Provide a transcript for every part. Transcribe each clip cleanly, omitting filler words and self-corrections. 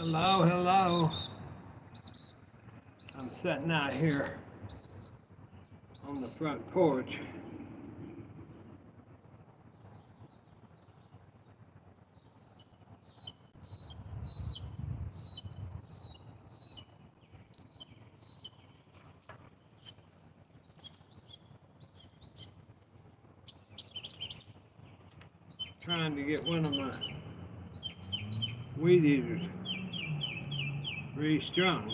Hello, hello. I'm sitting out here on the front porch. Trying to get one of my weed eaters restrung.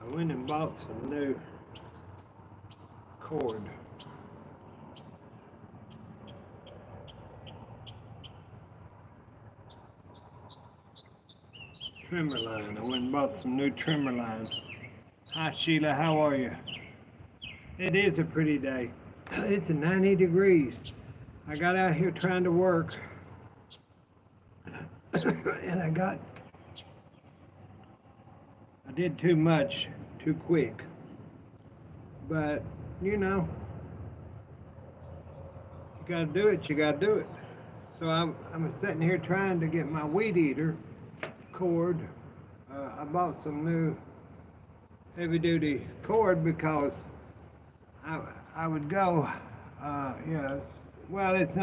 I went and bought some new cord. Trimmer line. I went and bought some new trimmer line. Hi Sheila, how are you? It is a pretty day. It's 90 degrees. I got out here trying to work and I did too much too quick. But, you know, you gotta do it, you gotta do it. So I'm sitting here trying to get my weed eater cord. I bought some new heavy duty cord because I would go, well, it's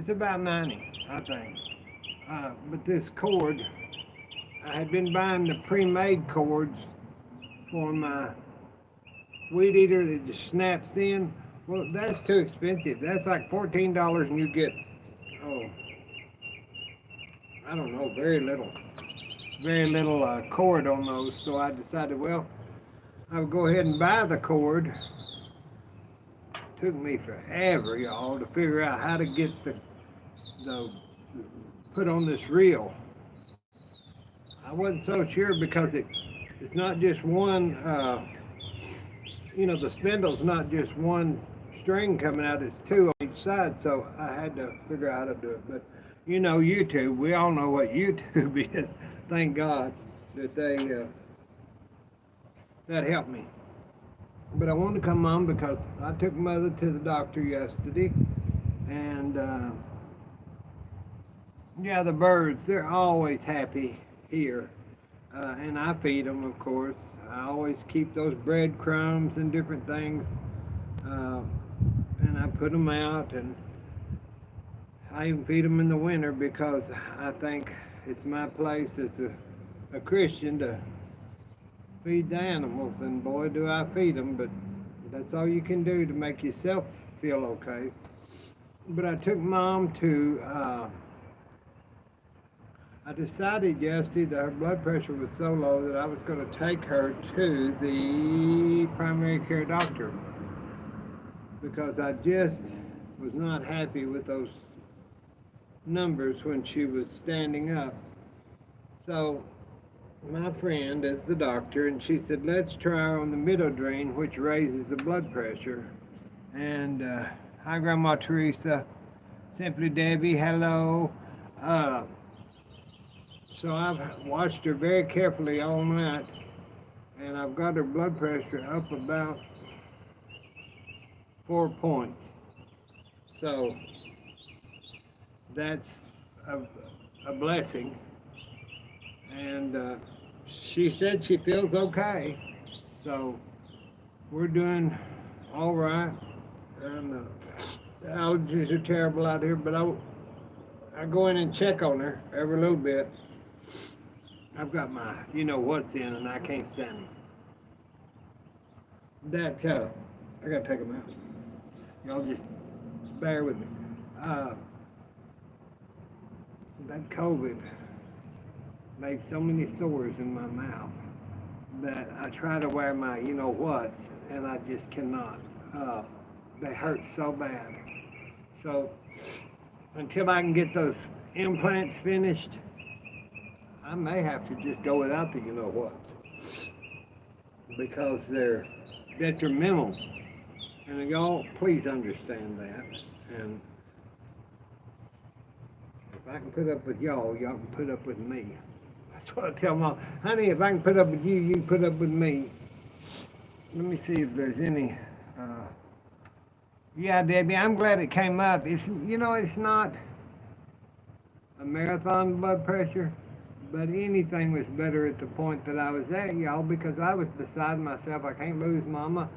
about 90, I think. But this cord, I had been buying the pre-made cords for my weed eater that just snaps in. Well, that's too expensive. That's like $14 and you get, oh, I don't know, very little cord on those. So I decided, well, I would go ahead and buy the cord. Took me forever, y'all, to figure out how to get the put on this reel. I wasn't so sure because it's not just one, the spindle's not just one string coming out, it's two on each side, so I had to figure out how to do it. But YouTube, we all know what YouTube is. Thank God that that helped me. But I wanted to come on because I took Mother to the doctor yesterday, and the birds, they're always happy here, and I feed them, of course. I always keep those breadcrumbs and different things, and I put them out, and I even feed them in the winter because I think it's my place as a Christian to feed the animals, and boy do I feed them, but that's all you can do to make yourself feel okay. But I took Mom to, I decided yesterday that her blood pressure was so low that I was going to take her to the primary care doctor because I just was not happy with those numbers when she was standing up. So my friend is the doctor, and she said, let's try her on the midodrine, which raises the blood pressure. And hi, Grandma Teresa, Simply Debbie, hello. So I've watched her very carefully all night, and I've got her blood pressure up about 4 points. So that's a blessing. And she said she feels okay. So we're doing all right. And the allergies are terrible out here, but I go in and check on her every little bit. I've got my what's in, and I can't stand them. That tough. I gotta take them out. Y'all just bear with me. That COVID made so many sores in my mouth that I try to wear my whats, and I just cannot. They hurt so bad. So until I can get those implants finished, I may have to just go without the what, because they're detrimental. And y'all, please understand that. And if I can put up with y'all, y'all can put up with me. That's what I tell Mom. Honey, if I can put up with you, you can put up with me. Let me see if there's any. Yeah, Debbie, I'm glad it came up. It's not a marathon blood pressure, but anything was better at the point that I was at, y'all, because I was beside myself. I can't lose mama,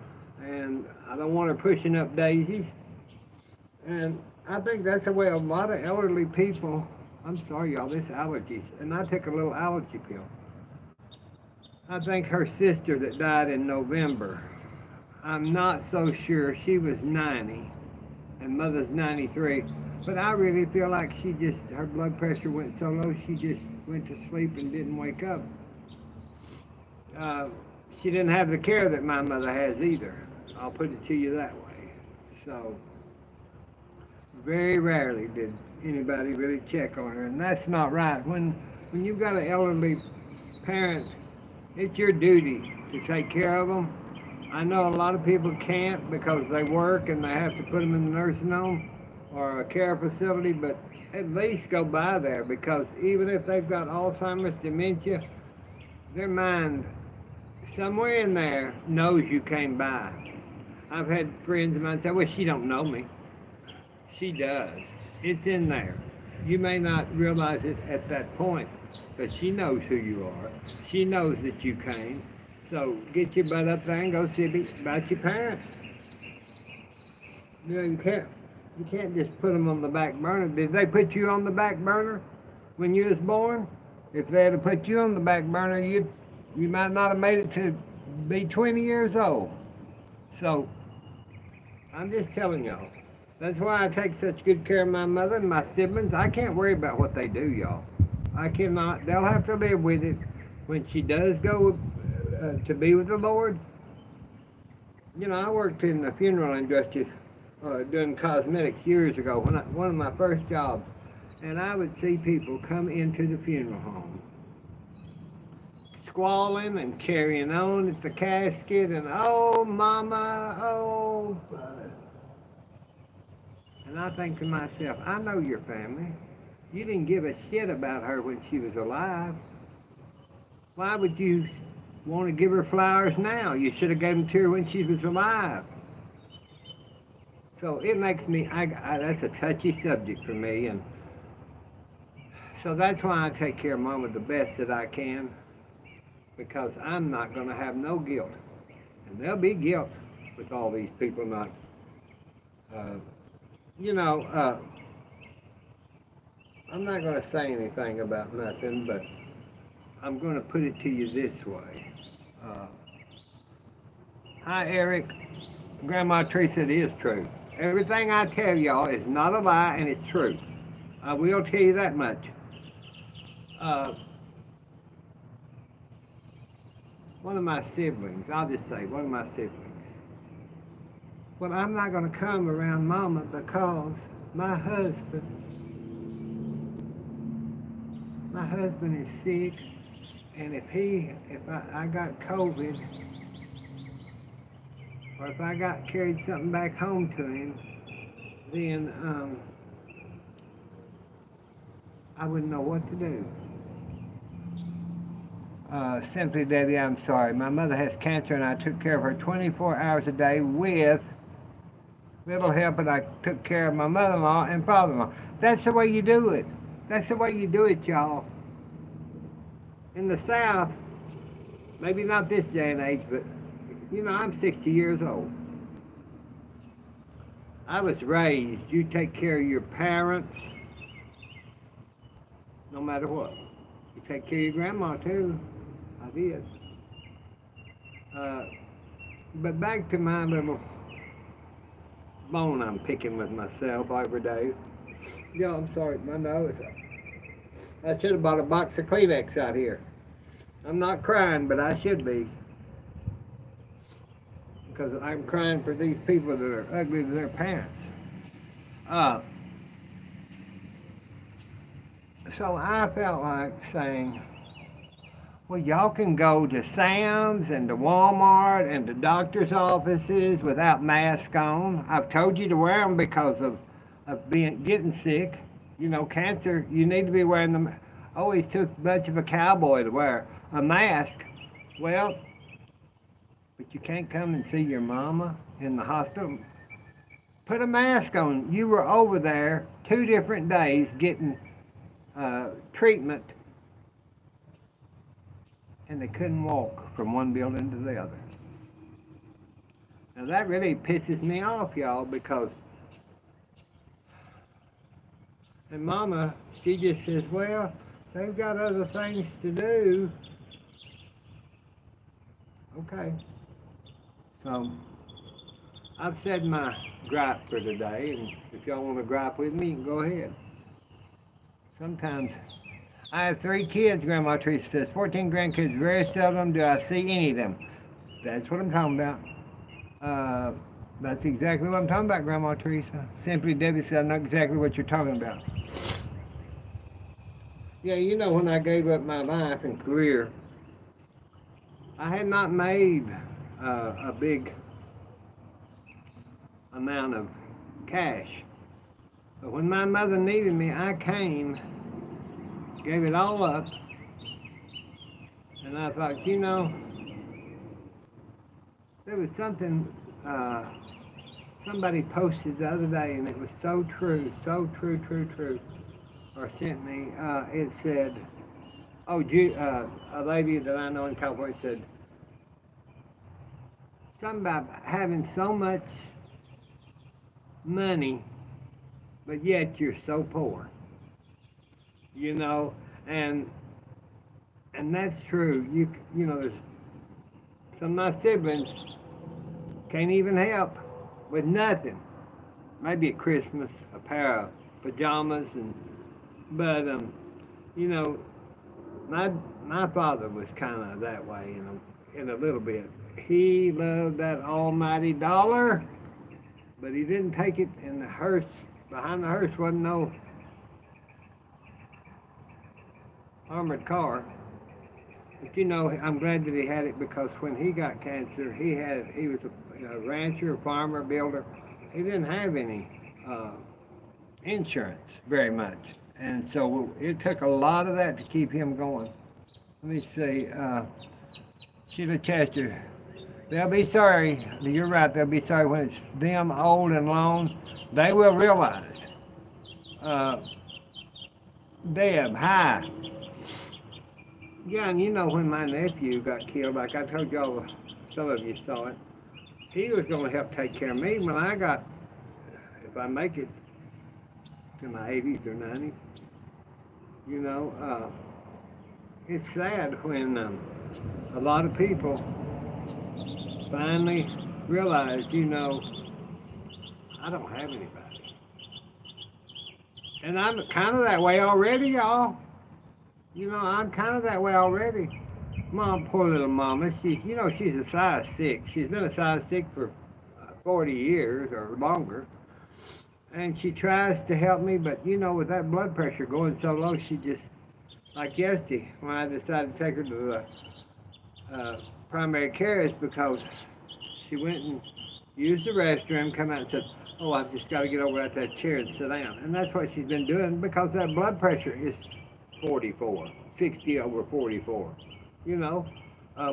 and I don't want her pushing up daisies. And I think that's the way a lot of elderly people, I'm sorry, y'all, this allergies, and I took a little allergy pill. I think her sister that died in November, I'm not so sure. She was 90, and mother's 93. But I really feel like her blood pressure went so low, she just went to sleep and didn't wake up. She didn't have the care that my mother has either. I'll put it to you that way. So, very rarely did anybody really check on her, and that's not right. When you've got an elderly parent, it's your duty to take care of them. I know a lot of people can't because they work and they have to put them in the nursing home or a care facility, but at least go by there, because even if they've got Alzheimer's, dementia, their mind somewhere in there knows you came by. I've had friends of mine say, well, she don't know me. She does. It's in there. You may not realize it at that point, but she knows who you are. She knows that you came. So get your butt up there and go see about your parents. You know, you can't just put them on the back burner. Did they put you on the back burner when you was born? If they had put you on the back burner, you might not have made it to be 20 years old. So I'm just telling y'all. That's why I take such good care of my mother and my siblings. I can't worry about what they do, y'all. I cannot. They'll have to live with it. When she does go to be with the Lord, you know, I worked in the funeral industry doing cosmetics years ago, one of my first jobs, and I would see people come into the funeral home squalling and carrying on at the casket, and oh mama, oh. And I think to myself, I know your family. You didn't give a shit about her when she was alive. Why would you want to give her flowers now? You should have gave them to her when she was alive. So it makes me, that's a touchy subject for me. And so that's why I take care of Mama the best that I can, because I'm not going to have no guilt. And there'll be guilt with all these people not, I'm not going to say anything about nothing, but I'm going to put it to you this way. Hi, Eric. Grandma Teresa, it is true. Everything I tell y'all is not a lie, and it's true. I will tell you that much. One of my siblings, I'll just say, one of my siblings. Well, I'm not going to come around Mama because my husband is sick, and if I got COVID, or if I carried something back home to him, then I wouldn't know what to do. Simply, Debbie, I'm sorry. My mother has cancer, and I took care of her 24 hours a day with little help, and I took care of my mother-in-law and father-in-law. That's the way you do it. That's the way you do it, y'all. In the South, maybe not this day and age, but, you know, I'm 60 years old. I was raised, you take care of your parents, no matter what. You take care of your grandma, too. I did. But back to my little bone I'm picking with myself every day. Yo, I'm sorry, my nose. I should have bought a box of Kleenex out here. I'm not crying, but I should be. Because I'm crying for these people that are ugly to their parents. So I felt like saying, well, y'all can go to Sam's and to Walmart and to doctor's offices without masks on. I've told you to wear them because of getting sick. You know, cancer, you need to be wearing them. Always took much of a cowboy to wear a mask. Well, but you can't come and see your mama in the hospital. Put a mask on. You were over there 2 different days getting treatment, and they couldn't walk from one building to the other. Now that really pisses me off, y'all, because and Mama, she just says, well, they've got other things to do. Okay. So I've said my gripe for today, and if y'all want to gripe with me, you can go ahead. Sometimes I have 3 kids, Grandma Teresa says, 14 grandkids. Very seldom do I see any of them. That's what I'm talking about. That's exactly what I'm talking about, Grandma Teresa. Simply Debbie said, I know exactly what you're talking about. Yeah, you know, when I gave up my life and career, I had not made a big amount of cash. But when my mother needed me, I came, gave it all up, and I thought, you know, there was something somebody posted the other day, and it was so true, or sent me. It said, oh, a lady that I know in California said, something about having so much money, but yet you're so poor. You know, and that's true. You know, there's some of my siblings can't even help with nothing. Maybe at Christmas, a pair of pajamas, but you know, my father was kind of that way, you know, in a little bit. He loved that almighty dollar, but he didn't take it in the hearse. Behind the hearse wasn't no armored car. But you know, I'm glad that he had it, because when he got cancer, he was a rancher, a farmer, builder. He didn't have any insurance very much. And so it took a lot of that to keep him going. Let me see. Sheila Chester. They'll be sorry. You're right. They'll be sorry when it's them old and alone. They will realize. Deb, hi. Yeah, and you know, when my nephew got killed, like I told y'all, some of you saw it, he was going to help take care of me when I got, if I make it to my 80s or 90s. You know, it's sad when a lot of people finally realize, you know, I don't have anybody. And I'm kind of that way already, y'all. You know, I'm kind of that way already. Mom, poor little mama, she's a size 6. She's been a size 6 for 40 years or longer. And she tries to help me, but you know, with that blood pressure going so low, she just, like yesterday, when I decided to take her to the primary care, is because she went and used the restroom, come out and said, oh, I've just got to get over at that chair and sit down. And that's what she's been doing, because that blood pressure is 44, 60 over 44, you know,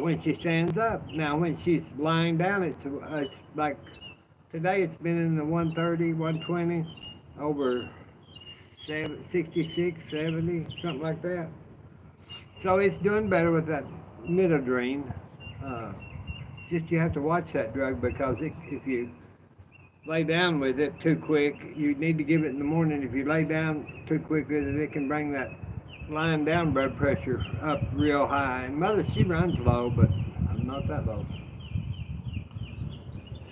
when she stands up. Now, when she's lying down, it's like, today it's been in the 130, 120, over 66, 70, something like that. So it's doing better with that Midodrine. Just you have to watch that drug, because if you lay down with it too quick, you need to give it in the morning. If you lay down too quick with it, it can bring that lying down blood pressure up real high. And Mother, she runs low, but I'm not that low.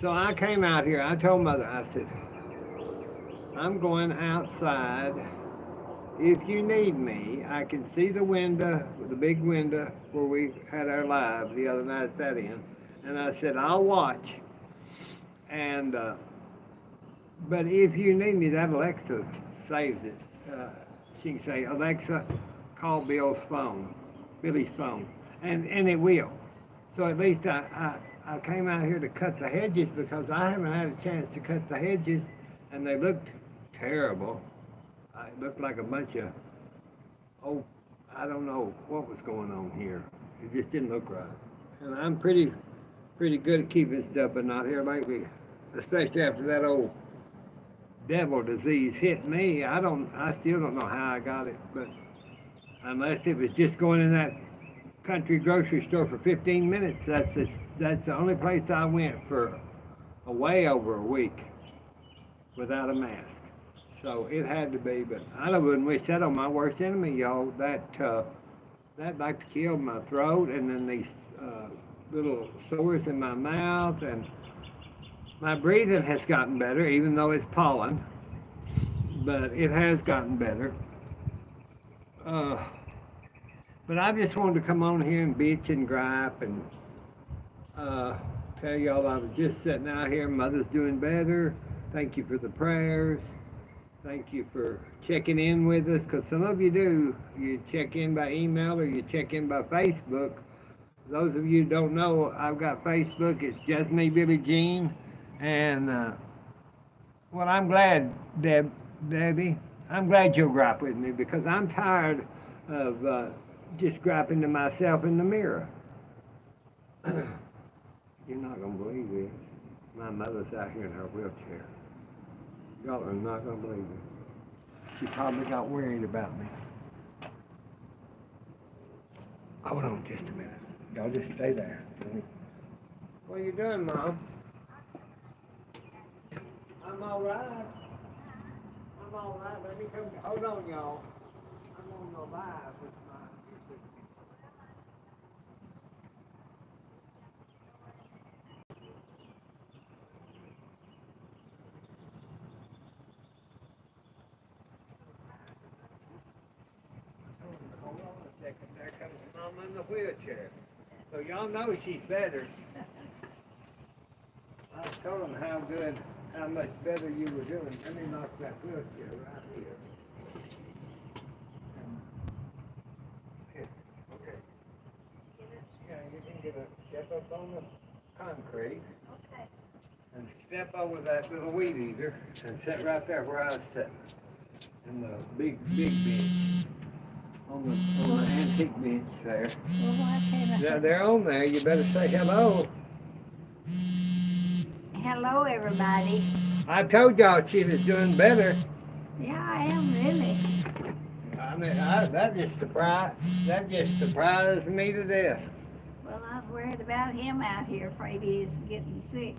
So I came out here. I told Mother, I said, I'm going outside. If you need me, I can see the window, the big window where we had our live the other night at that end. And I said, I'll watch. And, but if you need me, that Alexa saves it. She can say, Alexa, call Billy's phone, and it will. So at least I came out here to cut the hedges, because I haven't had a chance to cut the hedges, and they looked terrible. It looked like a bunch of, I don't know what was going on here. It just didn't look right. And I'm pretty good at keeping stuff, but not here lately, especially after that old devil disease hit me. I still don't know how I got it, but unless it was just going in that country grocery store for 15 minutes, that's the only place I went for way over a week without a mask. So it had to be, but I wouldn't wish that on my worst enemy, y'all. That like to kill my throat, and then these little sores in my mouth, and my breathing has gotten better, even though it's pollen, but it has gotten better. But I just wanted to come on here and bitch and gripe and tell y'all I was just sitting out here. Mother's doing better. Thank you for the prayers. Thank you for checking in with us, because some of you do. You check in by email or you check in by Facebook. Those of you who don't know, I've got Facebook. It's just me, Billy Jean. And, well, I'm glad, Debbie, I'm glad you'll gripe with me, because I'm tired of just griping to myself in the mirror. You're not going to believe this. My mother's out here in her wheelchair. Y'all are not going to believe it. She probably got worried about me. Hold on just a minute. Y'all just stay there. What are you doing, Mom? I'm all right. I'm all right. Let me come. Hold on, y'all. I'm on the live with my YouTube. Hold on a second. There comes Mama in the wheelchair. So y'all know she's better. I told them how much better you were doing. Let me knock that wheelchair right here. Here, okay. Yeah, you can get a step up on the concrete. Okay. And step over that little weed eater and sit right there where I was sitting. In the big bench. On the antique bench there. Well, why can't I Yeah, they're on there. You better say hello. Hello, everybody. I told y'all she was doing better. Yeah, I am really. I mean, that just surprised me to death. Well, I'm worried about him out here, afraid he's getting sick.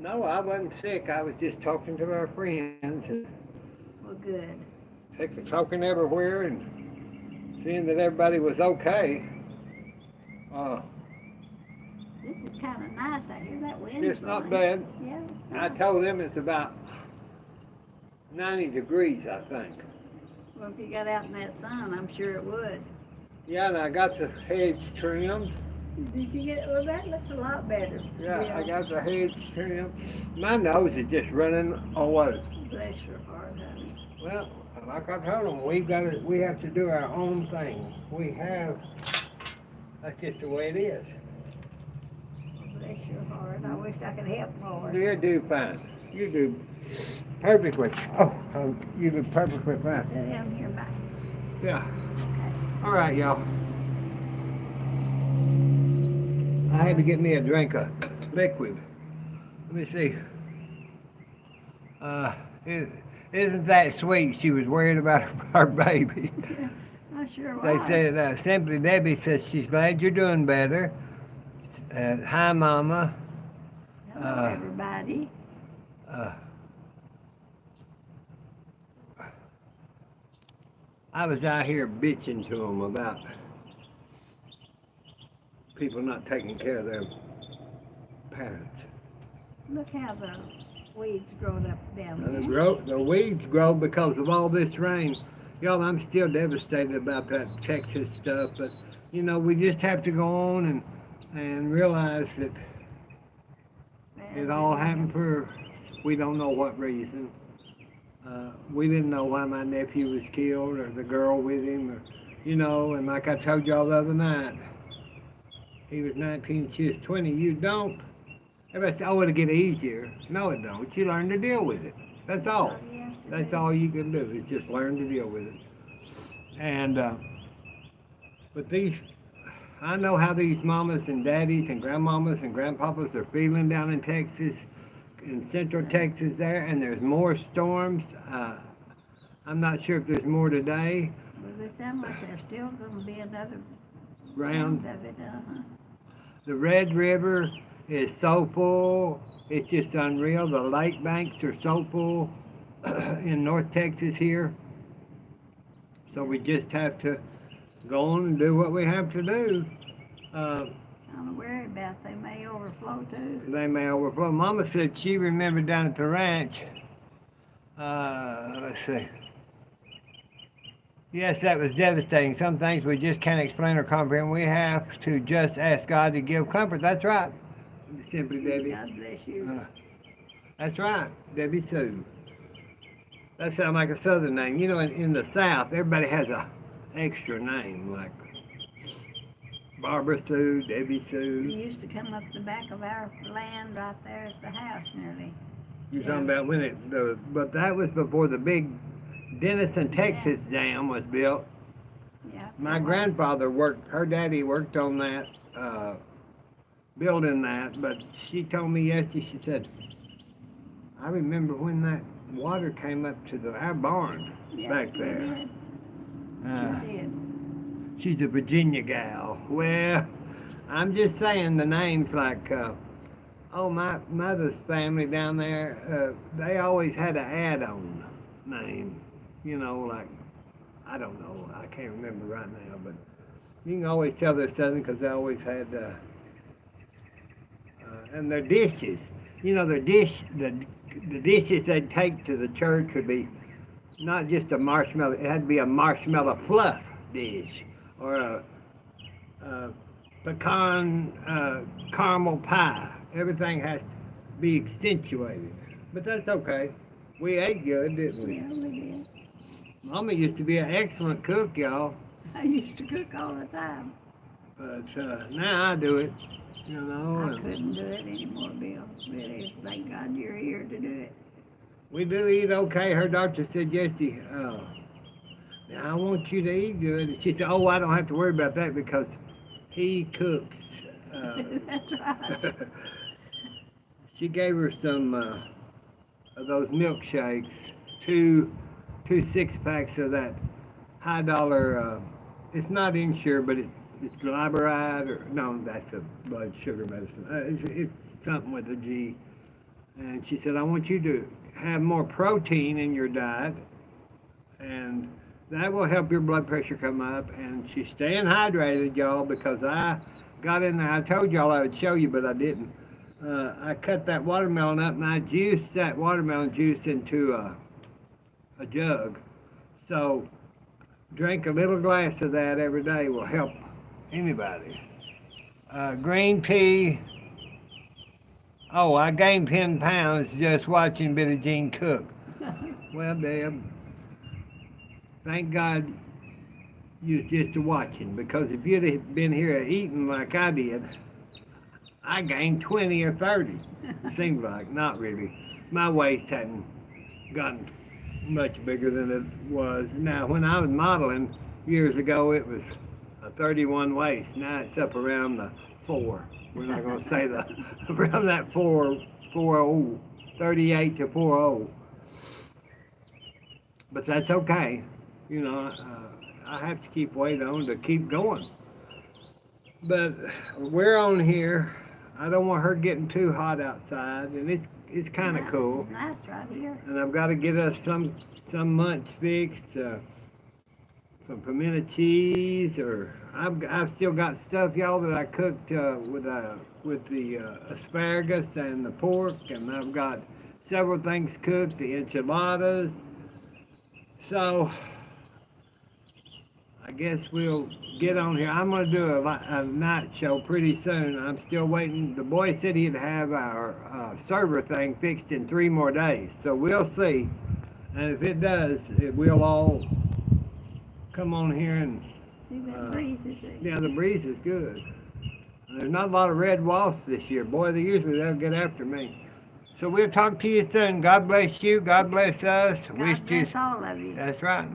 No, I wasn't sick. I was just talking to our friends and Well, good. talking everywhere and seeing that everybody was okay. This is kind of nice out here. That wind. It's not bad. Yeah. I told them it's about 90 degrees, I think. Well, if you got out in that sun, I'm sure it would. Yeah, and I got the hedge trimmed. Did you get? Well, that looks a lot better. Yeah, I got the hedge trimmed. My nose is just running away. Bless your heart, honey. Well, like I told them, we have to do our own thing. That's just the way it is. Bless your heart. I wish I could help more. You do fine. You do perfectly. You do perfectly fine. Sit down here, bye. Yeah. Okay. All right, y'all. I had to get me a drink of liquid. Let me see. Isn't that sweet? She was worried about her baby. I sure was. They said, Simply Debbie says she's glad you're doing better. Hi, Mama. Hello, everybody. I was out here bitching to them about people not taking care of their parents. Look how the weeds growing up down there. The weeds grow because of all this rain. Y'all, I'm still devastated about that Texas stuff, but you know, we just have to go on and realize that it all happened for we don't know what reason. We didn't know why my nephew was killed or the girl with him, or you know, and like I told y'all the other night, he was 19, she was 20. You don't. Everybody said, oh, it'll get easier. No, it don't. You learn to deal with it. That's all. That's all you can do is just learn to deal with it. And, but I know how these mamas and daddies and grandmamas and grandpapas are feeling down in Texas. in central Texas there, and there's more storms. I'm not sure if there's more today. Well, they sound like there's still gonna be another Round. round of it, The Red River is so full, it's just unreal. The lake banks are so full in North Texas here. So we just have to go on and do what we have to do. I'm worried about they may overflow too. They may overflow. Mama said she remembered down at the ranch. Let's see. Yes, that was devastating. Some things we just can't explain or comprehend. We have to just ask God to give comfort. That's right. Simply, Debbie. God bless you. That's right, Debbie Sue. That sounds like a southern name. You know, in the South, everybody has a extra name, like Barbara Sue, Debbie He Sue. used to come up the back of our land right there at the house nearly. You're talking about when but that was before the big Denison, Texas dam was built. Yeah. My grandfather her daddy worked on that, building that, but she told me yesterday, she said, I remember when that water came up to our barn back she there. Did. She did. She's a Virginia gal. Well, I'm just saying the names like, my mother's family down there, they always had an add-on name. You know, like, I don't know, I can't remember right now, but you can always tell they're Southern because they always had, and their dishes. You know, the dishes they'd take to the church would be not just a marshmallow, it had to be a marshmallow fluff dish or a pecan caramel pie. Everything has to be accentuated. But that's okay. We ate good, didn't we? Yeah, we did. Mama used to be an excellent cook, y'all. I used to cook all the time. But now I do it, you know. I And couldn't do it anymore, Bill. Really, thank God you're here to do it. we do eat okay. Her doctor said yesterday, now I want you to eat good. And she said, oh, I don't have to worry about that because he cooks. That's right. She gave her some of those milkshakes, two 6-packs of that high dollar. It's not Ensure, but it's glyburide or no, that's a blood sugar medicine. It's something with a G. And she said, I want you to have more protein in your diet, and that will help your blood pressure come up. And she's staying hydrated, y'all, because I got in there. I told y'all I would show you, but I didn't. I cut that watermelon up and I juiced that watermelon juice into a jug. So drink a little glass of that every day will help anybody. Green tea. Oh, I gained 10 pounds just watching Billie Jean cook. Well, Deb, thank God you was just watching, because if you'd have been here eating like I did, I gained 20 or 30. It seems like, not really. My waist hadn't gotten much bigger than it was. Now, when I was modeling years ago, it was a 31 waist. Now it's up around the 4. We're not going to say around that 40, 38 to 40. But that's okay. You know, I have to keep weight on to keep going. But we're on here. I don't want her getting too hot outside, and it's kind of cool. It's nice right here. And I've got to get us some munch fixed, some pimento cheese, or I've still got stuff, y'all, that I cooked with the asparagus and the pork, and I've got several things cooked, the enchiladas. So I guess we'll get on here. I'm going to do a night show pretty soon. I'm still waiting. The boy said he'd have our server thing fixed in 3 more days. So we'll see. And if it does, we'll all come on here and... See that breeze is it? Yeah, the breeze is good. There's not a lot of red wasps this year. Boy, they'll get after me. So we'll talk to you soon. God bless you. God bless us. God bless all of you. That's right.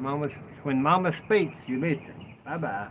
When Mama speaks, you listen. Bye-bye.